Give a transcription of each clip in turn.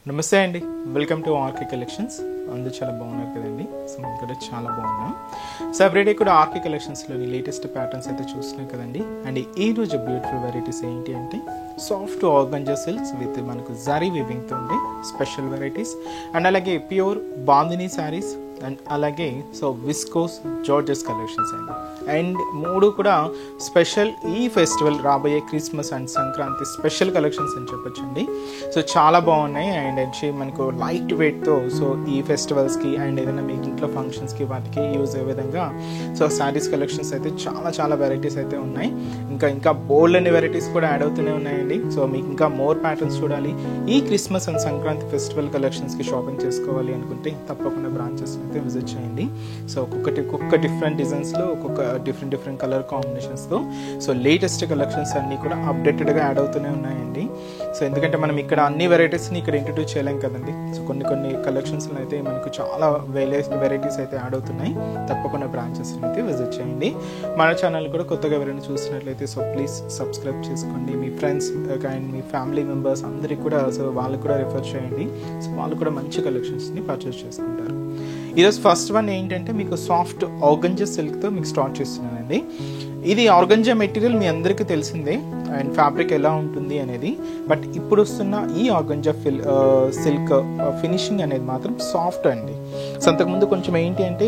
నమస్తే అండి, welcome to RK collections. అందరూ చాలా బాగున్నారు కదండి. సో మేము కూడా చాలా బాగున్నాం. సో ఎవ్రీడే కూడా ఆర్కే కలెక్షన్స్లోని లేటెస్ట్ ప్యాటర్న్స్ అయితే చూస్తున్నాం కదండి. అండ్ ఈ రోజు బ్యూటిఫుల్ వెరైటీస్ ఏంటి అంటే సాఫ్ట్ ఆర్గంజా సిల్క్స్ విత్ మనకు జరీ వీవింగ్తో ఉండే స్పెషల్ వెరైటీస్ అండ్ అలాగే ప్యూర్ బాందినీ శారీస్ అండ్ అలాగే సో విస్కోస్ జార్జెస్ కలెక్షన్స్ అండి. అండ్ మూడు కూడా స్పెషల్ ఈ ఫెస్టివల్ రాబోయే Christmas and Sankranti special collections అని చెప్పొచ్చండి. సో చాలా బాగున్నాయి. అండ్ వచ్చి మనకు లైట్ వెయిట్తో సో ఈ ఫెస్టివల్స్కి అండ్ ఏదైనా మీకు ఇంట్లో ఫంక్షన్స్కి వాటికి యూజ్ అయ్యే విధంగా సో శారీస్ కలెక్షన్స్ అయితే చాలా వెరైటీస్ అయితే ఉన్నాయి. ఇంకా బోల్డ్ అనే వెరైటీస్ కూడా యాడ్ అవుతూనే ఉన్నాయండి. సో మీకు ఇంకా మోర్ ప్యాటర్న్స్ చూడాలి, ఈ క్రిస్మస్ అండ్ సంక్రాంతి ఫెస్టివల్ కలెక్షన్స్కి షాపింగ్ చేసుకోవాలి అనుకుంటే తప్పకుండా బ్రాంచెస్ అయితే విజిట్ చేయండి. సో ఒక్కొక్క డిఫరెంట్ డిజైన్స్లో ఒక్కొక్క డిఫరెంట్ కలర్ కాంబినేషన్స్తో సో లేటెస్ట్ కలెక్షన్స్ అన్నీ కూడా అప్డేటెడ్గా యాడ్ అవుతూనే ఉన్నాయండి. సో ఎందుకంటే మనం ఇక్కడ అన్ని వెరైటీస్ని ఇక్కడ ఇంట్రడ్యూస్ చేయలేం కదండి. సో కొన్ని కలెక్షన్స్లో అయితే మనకు చాలా వెరైటీస్ అయితే యాడ్ అవుతున్నాయి. తప్పకుండా బ్రాంచెస్ని అయితే విజిట్ చేయండి. మన ఛానల్ కూడా కొత్తగా ఎవరైనా చూసినట్లయితే సో ప్లీజ్ సబ్స్క్రైబ్ చేసుకోండి. మీ ఫ్రెండ్స్ అండ్ మీ ఫ్యామిలీ మెంబర్స్ అందరికీ కూడా సో వాళ్ళకు కూడా రిఫర్ చేయండి. సో వాళ్ళు కూడా మంచి కలెక్షన్స్ని పర్చేస్ చేసుకుంటారు. ఈరోజు ఫస్ట్ వన్ ఏంటంటే మీకు సాఫ్ట్ ఆర్గంజా సిల్క్తో మీకు స్టార్ట్ చేస్తున్నానండి. ఇది ఆర్గంజా మెటీరియల్ మీ అందరికీ తెలిసిందే అండ్ ఫ్యాబ్రిక్ ఎలా ఉంటుంది అనేది. బట్ ఇప్పుడు వస్తున్న ఈ ఆర్గంజా సిల్క్ ఫినిషింగ్ అనేది మాత్రం సాఫ్ట్ అండి. సో అంతకుముందు కొంచెం ఏంటి అంటే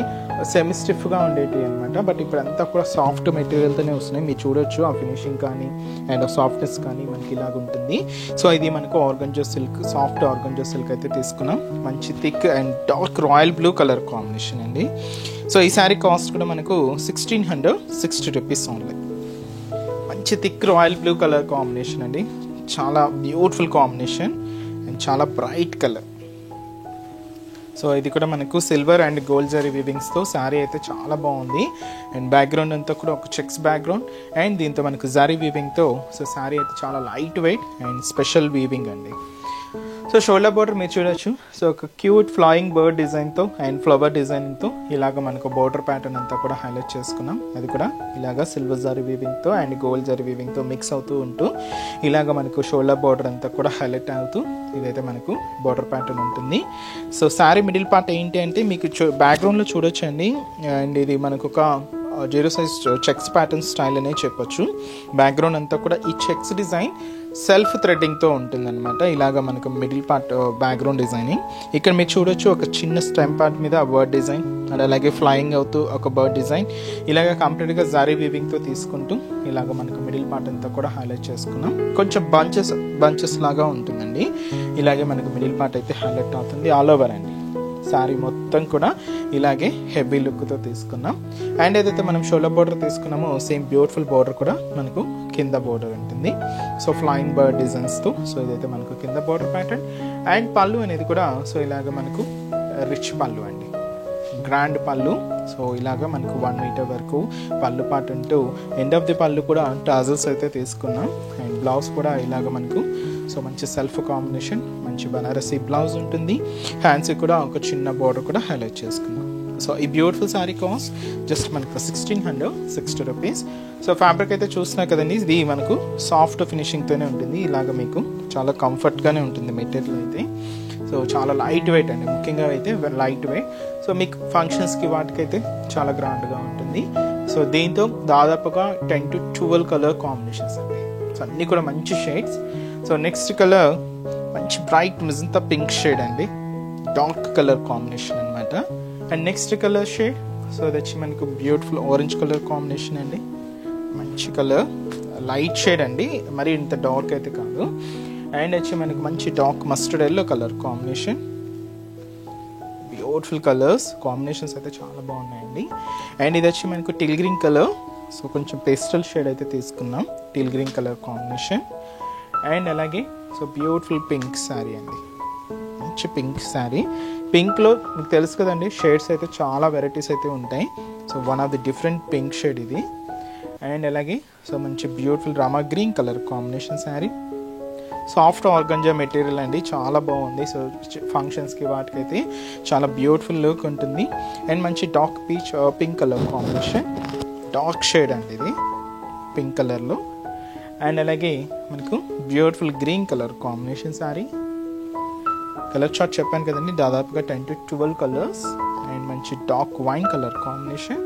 సెమీ స్టిఫ్గా ఉండేటి అనమాట. బట్ ఇప్పుడు అంతా కూడా సాఫ్ట్ మెటీరియల్తోనే వస్తున్నాయి. మీరు చూడొచ్చు ఆ ఫినిషింగ్ కానీ అండ్ సాఫ్ట్నెస్ కానీ మనకి ఇలాగ ఉంటుంది. సో ఇది మనకు organza silk, soft organza silk అయితే తీసుకున్నాం. మంచి thick and dark royal blue colour combination అండి. సో ఈ శారీ కాస్ట్ కూడా మనకు 1660 రూపీస్ ఓన్లీ. మంచి thick royal blue colour combination అండి. చాలా బ్యూటిఫుల్ కాంబినేషన్ అండ్ చాలా బ్రైట్ కలర్. సో ఇది కూడా మనకు సిల్వర్ అండ్ గోల్డ్ జరీ వీవింగ్స్తో శారీ అయితే చాలా బాగుంది. అండ్ బ్యాక్గ్రౌండ్ అంతా కూడా ఒక చెక్స్ బ్యాక్గ్రౌండ్ అండ్ దీంతో మనకు జరీ వీవింగ్తో సో శారీ అయితే చాలా light weight and special weaving అండి. సో షోల్డర్ బోర్డర్ మీరు చూడొచ్చు. సో ఒక క్యూట్ ఫ్లయింగ్ బర్డ్ డిజైన్తో అండ్ ఫ్లవర్ డిజైన్తో ఇలాగ మనకు బోర్డర్ ప్యాటర్న్ అంతా కూడా హైలైట్ చేసుకున్నాం. అది కూడా ఇలాగ సిల్వర్ జరీ వీవింగ్తో అండ్ గోల్డ్ జరీ వీవింగ్తో మిక్స్ అవుతూ ఉంటూ ఇలాగ మనకు షోల్డర్ బోర్డర్ అంతా కూడా హైలైట్ అవుతూ ఇదైతే మనకు బోర్డర్ ప్యాటర్న్ ఉంటుంది. సో శారీ మిడిల్ పార్ట్ ఏంటి అంటే మీకు బ్యాక్గ్రౌండ్లో చూడొచ్చు అండి. అండ్ ఇది మనకు ఒక zero size checks pattern style అనే చెప్పొచ్చు. బ్యాక్గ్రౌండ్ అంతా కూడా ఈ చెక్స్ డిజైన్ సెల్ఫ్ థ్రెడ్డింగ్తో ఉంటుందన్నమాట. ఇలాగ మనకు మిడిల్ పార్ట్ బ్యాక్గ్రౌండ్ డిజైనింగ్. ఇక్కడ మీరు చూడొచ్చు ఒక చిన్న స్టెమ్ పార్ట్ మీద బర్డ్ డిజైన్ అండ్ అలాగే ఫ్లయింగ్ అవుతూ ఒక బర్డ్ డిజైన్ ఇలాగ కంప్లీట్గా జరీ వీవింగ్తో తీసుకుంటూ ఇలాగ మనకు మిడిల్ పార్ట్ అంతా కూడా హైలైట్ చేసుకున్నాం. కొంచెం బంచెస్ లాగా ఉంటుందండి. ఇలాగే మనకు మిడిల్ పార్ట్ అయితే హైలైట్ అవుతుంది ఆల్ ఓవర్ అండి. శారీ మొత్తం కూడా ఇలాగే హెవీ లుక్తో తీసుకున్నాం. అండ్ ఏదైతే మనం షోల్డర్ బోర్డర్ తీసుకున్నామో సేమ్ బ్యూటిఫుల్ బోర్డర్ కూడా మనకు కింద బోర్డర్ ఉంటుంది. సో ఫ్లయింగ్ బర్డ్ డిజైన్స్తో సో ఇదైతే మనకు కింద బోర్డర్ ప్యాటర్న్. అండ్ పళ్ళు అనేది కూడా సో ఇలాగ మనకు రిచ్ పళ్ళు అండి, గ్రాండ్ పళ్ళు. సో ఇలాగ మనకు 1 మీటర్ వరకు పళ్ళు పార్ట్ ఉంటూ ఎండ్ ఆఫ్ ది పళ్ళు కూడా టాజల్స్ అయితే తీసుకున్నాం. అండ్ బ్లౌజ్ కూడా ఇలాగ మనకు సో మంచి సెల్ఫ్ కాంబినేషన్, మంచి బనారసీ బ్లౌజ్ ఉంటుంది. హ్యాండ్స్కి కూడా ఒక చిన్న బోర్డర్ కూడా హైలైట్ చేసుకున్నాం. సో ఈ బ్యూటిఫుల్ శారీ కాస్ట్ జస్ట్ మనకు 1660 రూపీస్. సో ఫ్యాబ్రిక్ అయితే చూస్తున్నా కదండి, ఇది మనకు సాఫ్ట్ ఫినిషింగ్తోనే ఉంటుంది. ఇలాగ మీకు చాలా కంఫర్ట్గానే ఉంటుంది మెటీరియల్ అయితే. సో చాలా లైట్ వెయిట్ అండి, ముఖ్యంగా అయితే లైట్ వెయిట్. సో మీకు ఫంక్షన్స్కి వాటికైతే చాలా గ్రాండ్గా ఉంటుంది. సో దీంతో దాదాపుగా 10 to 12 కలర్ కాంబినేషన్స్ అండి. సో అన్నీ కూడా మంచి షేడ్స్. సో నెక్స్ట్ కలర్ మంచి బ్రైట్ మిజంతా పింక్ షేడ్ అండి, డార్క్ కలర్ కాంబినేషన్ అనమాట. And next colour shade so అది వచ్చి మనకు బ్యూటిఫుల్ ఆరెంజ్ కలర్ కాంబినేషన్ అండి. మంచి కలర్ లైట్ షేడ్ అండి, మరి ఇంత డార్క్ అయితే కాదు. అండ్ వచ్చి మనకు మంచి dark mustard yellow colour combination. Beautiful colours combinations అయితే చాలా బాగున్నాయండి. అండ్ ఇది వచ్చి మనకు టీల్ గ్రీన్ కలర్. సో కొంచెం పేస్టల్ షేడ్ అయితే తీసుకున్నాం, teal green colour combination. And అలాగే సో బ్యూటిఫుల్ పింక్ శారీ అండి, మంచి పింక్ శారీ. పింక్లో మీకు తెలుసు కదండి షేడ్స్ అయితే చాలా వెరైటీస్ అయితే ఉంటాయి. So one of the different pink shade ఇది. అండ్ అలాగే సో మంచి beautiful Rama green colour combination sari. Soft organza material అండి, చాలా బాగుంది. సో ఫంక్షన్స్కి వాటికైతే చాలా బ్యూటిఫుల్ లుక్ ఉంటుంది. అండ్ మంచి dark pink colour combination, dark shade అండి ఇది పింక్ కలర్లో. అండ్ అలాగే మనకు beautiful green colour combination sari. Colour chart చెప్పాను కదండి, దాదాపుగా 10 to 12 కలర్స్ అండ్ మంచి డార్క్ వైన్ కలర్ కాంబినేషన్.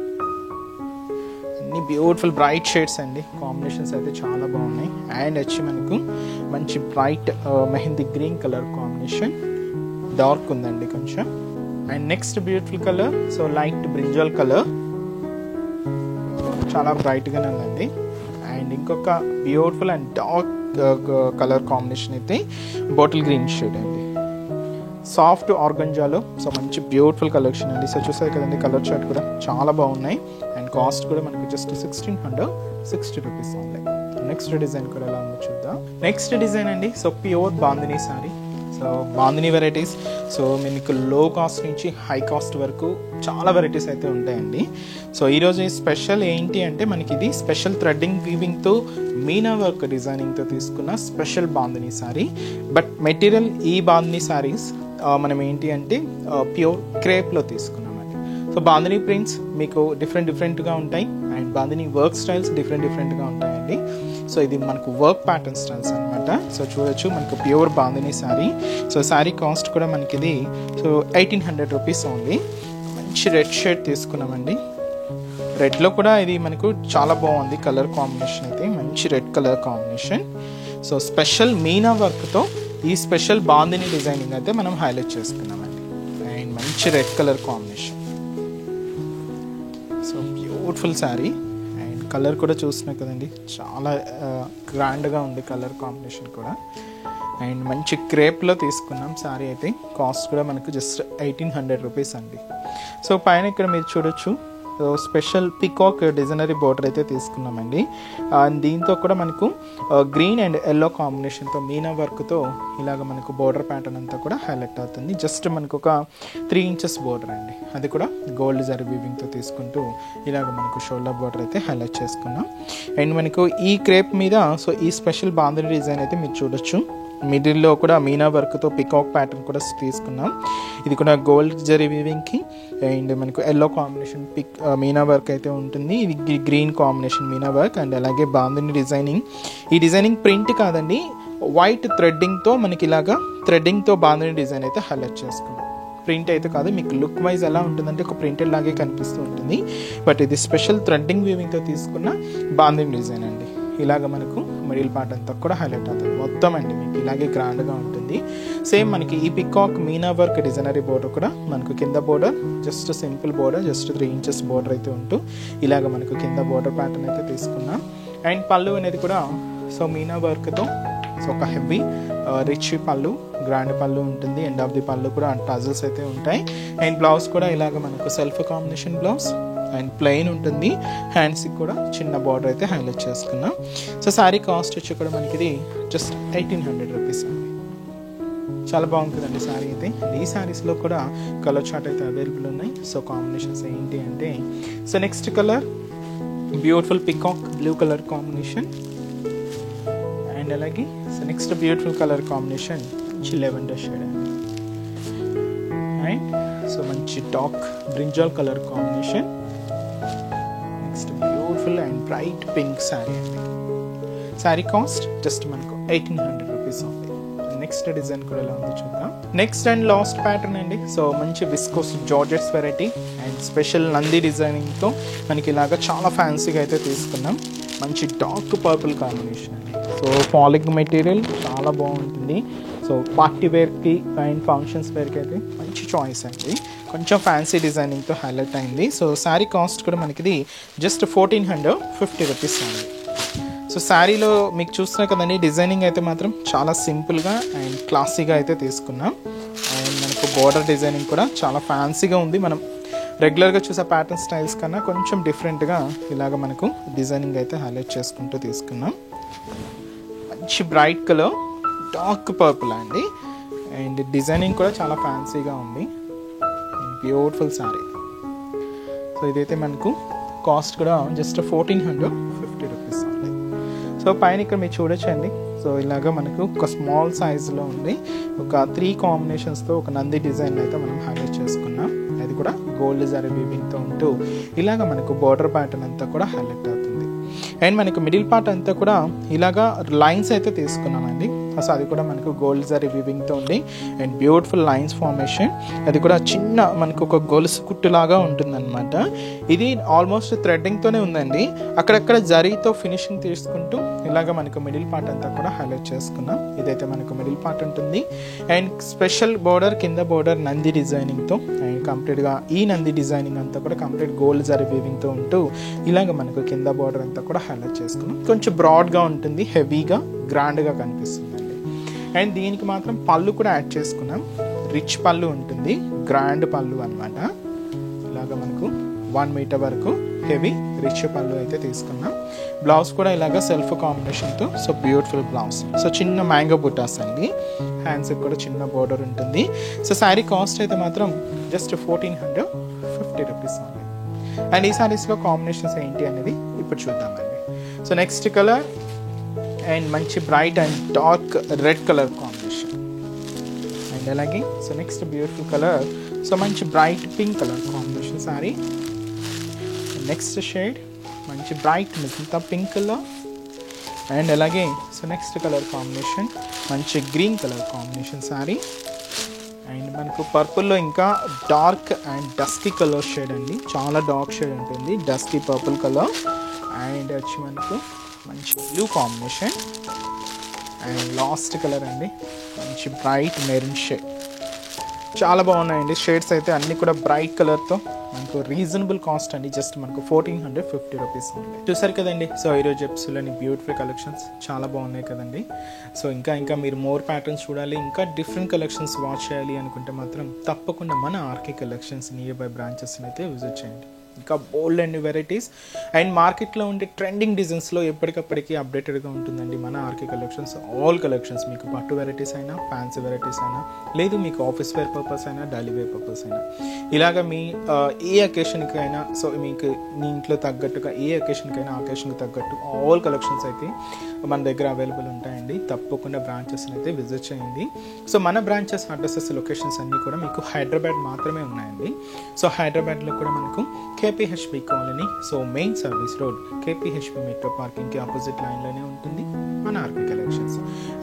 అన్ని బ్యూటిఫుల్ బ్రైట్ షేడ్స్ అండి, కాంబినేషన్స్ అయితే చాలా బాగున్నాయి. అండ్ వచ్చి మనకు మంచి bright mehndi green colour combination, dark ఉందండి కొంచెం. And next beautiful colour so light brinjal colour, చాలా బ్రైట్గానే ఉందండి. అండ్ ఇంకొక beautiful and dark colour combination అయితే బాటిల్ గ్రీన్ షేడ్ అండి, సాఫ్ట్ ఆర్గంజాలో. సో మంచి బ్యూటిఫుల్ కలెక్షన్ అండి. సో చూసారు కదండి, కలర్ చార్ట్ కూడా చాలా బాగున్నాయి. అండ్ కాస్ట్ కూడా మనకు జస్ట్ 1660 రూపీస్ ఉంది. నెక్స్ట్ డిజైన్ కూడా ఎలా ఉందో చూద్దాం. నెక్స్ట్ డిజైన్ అండి, so pure bandhani sorry. So bandhani varieties, so మీకు లో కాస్ట్ నుంచి హై కాస్ట్ వరకు చాలా వెరైటీస్ అయితే ఉంటాయండి. సో ఈరోజు స్పెషల్ ఏంటి అంటే మనకి ఇది స్పెషల్ థ్రెడ్డింగ్ వీవింగ్తో మీనా వర్క్ డిజైనింగ్తో తీసుకున్న special bandhani sorry. But material ఈ బాందినీ సారీస్ మనం ఏంటి అంటే ప్యూర్ క్రేప్లో తీసుకున్నామండి. సో బాందినీ ప్రింట్స్ మీకు డిఫరెంట్గా ఉంటాయి అండ్ బాందినీ వర్క్ స్టైల్స్ డిఫరెంట్గా ఉంటాయండి. సో ఇది మనకు వర్క్ ప్యాటర్న్ స్టైల్స్ అనమాట. సో చూడొచ్చు మనకు pure bandhani sari. So sari cost కూడా మనకి ఇది సో 1800 రూపీస్ ఓన్లీ. మంచి రెడ్ షేడ్ తీసుకున్నామండి. రెడ్లో కూడా ఇది మనకు చాలా బాగుంది కలర్ కాంబినేషన్ అయితే, మంచి red colour combination. So special Meena వర్క్తో ఈ స్పెషల్ బాందినీ డిజైనింగ్ అయితే మనం హైలైట్ చేసుకున్నామండి. అండ్ మంచి red colour combination, so beautiful sari. Colour కూడా చూస్తున్నాం కదండి, చాలా గ్రాండ్గా ఉంది కలర్ కాంబినేషన్ కూడా. అండ్ మంచి క్రేప్లో తీసుకున్నాం శారీ అయితే, కాస్ట్ కూడా మనకు జస్ట్ 1800 రూపీస్ అండి. సో పైన ఇక్కడ మీరు చూడొచ్చు స్పెషల్ పికాక్ డిజైనరీ బోర్డర్ అయితే తీసుకున్నామండి. అండ్ దీంతో కూడా మనకు గ్రీన్ అండ్ ఎల్లో కాంబినేషన్తో మీనా వర్క్తో ఇలాగ మనకు బోర్డర్ ప్యాటర్న్ అంతా కూడా హైలైట్ అవుతుంది. జస్ట్ మనకు ఒక 3 ఇంచెస్ బోర్డర్ అండి, అది కూడా గోల్డ్ జరీ వీవింగ్తో తీసుకుంటూ ఇలాగ మనకు షోల్డర్ బోర్డర్ అయితే హైలైట్ చేసుకున్నాం. అండ్ మనకు ఈ క్రేప్ మీద సో ఈ స్పెషల్ బాందినీ డిజైన్ అయితే మీరు చూడొచ్చు. మిడిల్లో కూడా మీనా వర్క్తో పికాక్ ప్యాటర్న్ కూడా తీసుకున్నాం. ఇది కూడా గోల్డ్ జరీ వీవింగ్కి అండ్ మనకు ఎల్లో కాంబినేషన్ మీనా వర్క్ అయితే ఉంటుంది. ఇది green combination Meena work and అలాగే బాందినీ డిజైనింగ్. ఈ డిజైనింగ్ ప్రింట్ కాదండి, వైట్ థ్రెడ్డింగ్తో మనకి ఇలాగా థ్రెడ్డింగ్తో బాందినీ డిజైన్ అయితే హైలైట్ చేసుకున్నాం. ప్రింట్ అయితే కాదు, మీకు లుక్ వైజ్ ఎలా ఉంటుందంటే ఒక ప్రింటెడ్ లాగే కనిపిస్తూ ఉంటుంది. బట్ ఇది స్పెషల్ థ్రెడ్డింగ్ వీవింగ్తో తీసుకున్న బాందినీ డిజైన్ అండి. ఇలాగ మనకు మిడిల్ పార్ట్ అంతా కూడా హైలైట్ అవుతుంది మొత్తం అండి, మీకు ఇలాగే గ్రాండ్గా ఉంటుంది. సేమ్ మనకి ఈ peacock Meena work designery border కూడా మనకు కింద border just simple border, just 3 inches border అయితే ఉంటూ ఇలాగ మనకు కింద బోర్డర్ ప్యాటర్న్ అయితే తీసుకున్నాం. అండ్ పళ్ళు అనేది కూడా సో మీనా వర్క్తో సో ఒక హెవీ రిచ్ పళ్ళు, గ్రాండ్ పళ్ళు ఉంటుంది. ఎండ్ ఆఫ్ ది పళ్ళు కూడా టజల్స్ అయితే ఉంటాయి. అండ్ బ్లౌజ్ కూడా ఇలాగ మనకు self combination blouse and plain ఉంటుంది. హ్యాండ్స్కి కూడా చిన్న బార్డర్ అయితే హైలైట్ చేసుకున్నాం. సో శారీ కాస్ట్ వచ్చి కూడా మనకి ఇది జస్ట్ 1800 రూపీస్ అండి. చాలా బాగుంటుందండి శారీ అయితే. ఈ శారీస్లో కూడా కలర్ చార్ట్ అయితే అవైలబుల్ ఉన్నాయి. సో కాంబినేషన్స్ ఏంటి అంటే so next colour beautiful peacock blue colour combination and అలాగే so next beautiful colour combination మంచి లెవెండర్ షేడ్ అండి. అండ్ సో మంచి dark brinjal colour combination. Next beautiful and bright pink sari అండి. Sari cost just మనకు 1800 rupees ఉంది. Next design కూడా ఎలా ఉందో చూద్దాం. నెక్స్ట్ అండ్ లాస్ట్ ప్యాటర్న్ అండి. సో మంచి viscose georgettes variety and special Nandi డిజైనింగ్తో మనకి ఇలాగా చాలా ఫ్యాన్సీగా అయితే తీసుకున్నాం. మంచి డార్క్ పర్పుల్ కాంబినేషన్ అండి. సో పాలింగ్ మెటీరియల్ చాలా బాగుంటుంది. సో పార్టీ వేర్కి అండ్ ఫంక్షన్స్ వేర్కి అయితే మంచి చాయిస్ అండి. కొంచెం ఫ్యాన్సీ డిజైనింగ్తో హైలైట్ అయింది. సో శారీ కాస్ట్ కూడా మనకి ఇది జస్ట్ 1450 రూపీస్ ఉంది. సో శారీలో మీకు చూస్తున్నా కదండి, డిజైనింగ్ అయితే మాత్రం చాలా సింపుల్గా అండ్ క్లాసీగా అయితే తీసుకున్నాం. అండ్ మనకు బోర్డర్ డిజైనింగ్ కూడా చాలా ఫ్యాన్సీగా ఉంది. మనం రెగ్యులర్గా చూసే ప్యాటర్న్ స్టైల్స్ కన్నా కొంచెం డిఫరెంట్గా ఇలాగ మనకు డిజైనింగ్ అయితే హైలైట్ చేసుకుంటూ తీసుకున్నాం. మంచి బ్రైట్ కలర్ డార్క్ పర్పుల్ అండి. అండ్ డిజైనింగ్ కూడా చాలా ఫ్యాన్సీగా ఉంది. బ్యూటిఫుల్ శారీ. సో ఇదైతే మనకు కాస్ట్ కూడా జస్ట్ 1450 రూపీస్ ఉంది. సో పైన ఇక్కడ మీరు చూడొచ్చండి. సో ఇలాగ మనకు ఒక స్మాల్ సైజులో ఉంది. ఒక 3 కాంబినేషన్స్తో ఒక నంది డిజైన్ అయితే మనం హైలైట్ చేసుకున్నాం. అది కూడా గోల్డ్ జరీ వీవింగ్తో ఉంటూ ఇలాగ మనకు బోర్డర్ ప్యాటర్న్ అంతా కూడా హైలైట్ అవుతుంది. అండ్ మనకు మిడిల్ పార్ట్ అంతా కూడా ఇలాగా లైన్స్ అయితే తీసుకున్నామండి. సో అది కూడా మనకు గోల్డ్ జరీ వీవింగ్తో ఉంది అండ్ బ్యూటిఫుల్ లైన్స్ ఫార్మేషన్. అది కూడా చిన్న మనకు ఒక గొలుసు కుట్టులాగా ఉంటుందన్నమాట. ఇది ఆల్మోస్ట్ థ్రెడ్డింగ్తోనే ఉందండి. అక్కడక్కడ జరీతో ఫినిషింగ్ తీసుకుంటూ ఇలాగ మనకు మిడిల్ పార్ట్ అంతా కూడా హైలైట్ చేసుకున్నాం. ఇదైతే మనకు మిడిల్ పార్ట్ ఉంటుంది అండ్ స్పెషల్ బోర్డర్, కింద బోర్డర్ నంది డిజైనింగ్తో అండ్ కంప్లీట్గా ఈ నంది డిజైనింగ్ అంతా కూడా కంప్లీట్ గోల్డ్ జరీ వీవింగ్తో ఉంటూ ఇలాగ మనకు కింద బోర్డర్ అంతా కూడా హైలైట్ చేసుకున్నాం. కొంచెం బ్రాడ్గా ఉంటుంది, హెవీగా గ్రాండ్గా కనిపిస్తుందండి. అండ్ దీనికి మాత్రం పళ్ళు కూడా యాడ్ చేసుకున్నాం. రిచ్ పళ్ళు ఉంటుంది, గ్రాండ్ పళ్ళు అనమాట. ఇలాగ మనకు 1 మీటర్ వరకు హెవీ రిచ్ పళ్ళు అయితే తీసుకున్నాం. బ్లౌజ్ కూడా ఇలాగ సెల్ఫ్ కాంబినేషన్తో, సో బ్యూటిఫుల్ బ్లౌజ్. సో చిన్న మ్యాంగో బుటాస్ అండి, హ్యాండ్స్కి కూడా చిన్న బోర్డర్ ఉంటుంది. సో శారీ కాస్ట్ అయితే మాత్రం జస్ట్ 1450 రూపీస్ ఉంది. అండ్ ఈ శారీస్లో కాంబినేషన్స్ ఏంటి అనేది ఇప్పుడు చూద్దామండి. సో నెక్స్ట్ కలర్ అండ్ మంచి bright and dark red colour combination. And అలాగే so next beautiful colour, so మంచి bright pink colour combination sari. Next shade మంచి బ్రైట్ మిగతా పింక్ కలర్. అండ్ అలాగే సో నెక్స్ట్ కలర్ కాంబినేషన్ మంచి green colour combination sari. And మనకు పర్పుల్లో ఇంకా dark and dusky colour shade అండి, చాలా డార్క్ షేడ్ ఉంటుంది, డస్కీ పర్పుల్ కలర్. అండ్ వచ్చి మనకు మంచి blue combination. And last colour అండి మంచి బ్రైట్ మెరూన్ షేడ్. చాలా బాగున్నాయండి షేడ్స్ అయితే అన్నీ కూడా బ్రైట్ కలర్తో. మనకు రీజనబుల్ కాస్ట్ అండి, జస్ట్ మనకు 1450 రూపీస్ ఉంది. చూసారు కదండి. సో ఈరోజు ఎపిసోడ్లోని బ్యూటిఫుల్ కలెక్షన్స్ చాలా బాగున్నాయి కదండి. సో ఇంకా మీరు మోర్ ప్యాటర్న్స్ చూడాలి, ఇంకా డిఫరెంట్ కలెక్షన్స్ వాచ్ చేయాలి అనుకుంటే మాత్రం తప్పకుండా మన ఆర్కే కలెక్షన్స్ నియర్ బై బ్రాంచెస్ని అయితే విజిట్ చేయండి. ఇంకా బోల్డ్ అండ్ వెరైటీస్ అండ్ మార్కెట్లో ఉండే ట్రెండింగ్ డిజైన్స్లో ఎప్పటికప్పటికీ అప్డేటెడ్గా ఉంటుందండి మన ఆర్కే కలెక్షన్స్. ఆల్ కలెక్షన్స్, మీకు పట్టు వెరైటీస్ అయినా, ఫ్యాన్సీ వెరైటీస్ అయినా, లేదు మీకు ఆఫీస్ వేర్ పర్పస్ అయినా, డైలీ వేర్ పర్పస్ అయినా, ఇలాగ మీ ఏ అకేషన్కి అయినా, సో మీకు మీ ఇంట్లో తగ్గట్టుగా ఏ అకేషన్కి తగ్గట్టు ఆల్ కలెక్షన్స్ అయితే మన దగ్గర అవైలబుల్ ఉంటాయండి. తప్పకుండా బ్రాంచెస్ని అయితే విజిట్ చేయండి. సో మన బ్రాంచెస్ అడ్రసెస్, లొకేషన్స్ అన్నీ కూడా మీకు హైదరాబాద్ మాత్రమే ఉన్నాయండి. సో హైదరాబాద్లో కూడా మనకు KPHP colony, so main service road, KPHP metro పార్కింగ్కి ఆపోజిట్ లైన్లోనే ఉంటుంది మన ఆర్కే కలెక్షన్స్.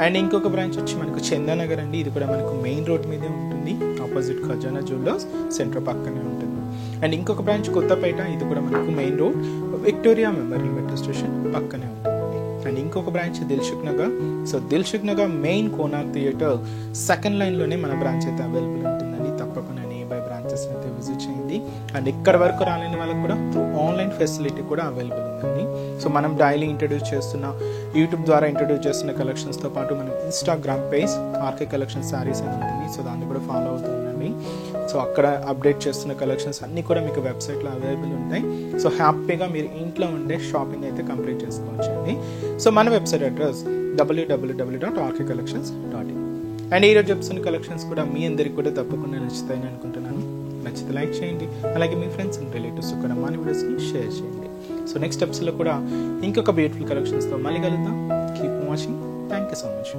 అండ్ ఇంకొక బ్రాంచ్ వచ్చి మనకు చందానగర్ అండి. ఇది కూడా మనకు మెయిన్ రోడ్ మీదే ఉంటుంది, ఆపోజిట్ ఖజానా జ్యువెలర్స్ సెంటర్ పక్కనే ఉంటుంది. అండ్ ఇంకొక బ్రాంచ్ కొత్తపేట, ఇది కూడా మనకు main road, Victoria Memorial metro station పక్కనే ఉంటుంది. అండ్ ఇంకొక branch Dilsukhnagar. So Dilsukhnagar main Konark theatre second లైన్లోనే మన బ్రాంచ్ అయితే అవైలబుల్ ఉంటుందండి. తప్పకుండా నియర్ బై బ్రాంచెస్ అయితే విజిట్ చేయండి. అండ్ ఇక్కడ వరకు రాలేని వాళ్ళకి కూడా ఆన్లైన్ ఫెసిలిటీ కూడా అవైలబుల్ ఉందండి. సో మనం డైలీ ఇంట్రడ్యూస్ చేస్తున్న, యూట్యూబ్ ద్వారా ఇంట్రడ్యూస్ చేస్తున్న కలెక్షన్స్తో పాటు మనం Instagram page R K collection saris అని ఉంటుంది. సో దాన్ని కూడా ఫాలో అవుతుందండి. సో అక్కడ అప్డేట్ చేస్తున్న కలెక్షన్స్ అన్నీ కూడా మీకు వెబ్సైట్లో అవైలబుల్ ఉంటాయి. సో హ్యాపీగా మీరు ఇంట్లో ఉండే షాపింగ్ అయితే కంప్లీట్ చేసుకోవచ్చండి. సో మన వెబ్సైట్ అడ్రస్ www.rkcollections.in. అండ్ ఈరోజు చెప్తున్న కలెక్షన్స్ కూడా మీ అందరికి కూడా తప్పకుండా నచ్చుతాయని అనుకుంటున్నాను. నచ్చితే లైక్ చేయండి, అలాగే మీ ఫ్రెండ్స్ అండ్ రిలేటివ్స్ కూడా మన వీడియోస్ని షేర్ చేయండి. సో నెక్స్ట్ ఎపిసోడ్లో కూడా ఇంకొక బ్యూటిఫుల్ కలెక్షన్స్తో మళ్ళీ కలుద్దాం. Keep watching. Thank you so much.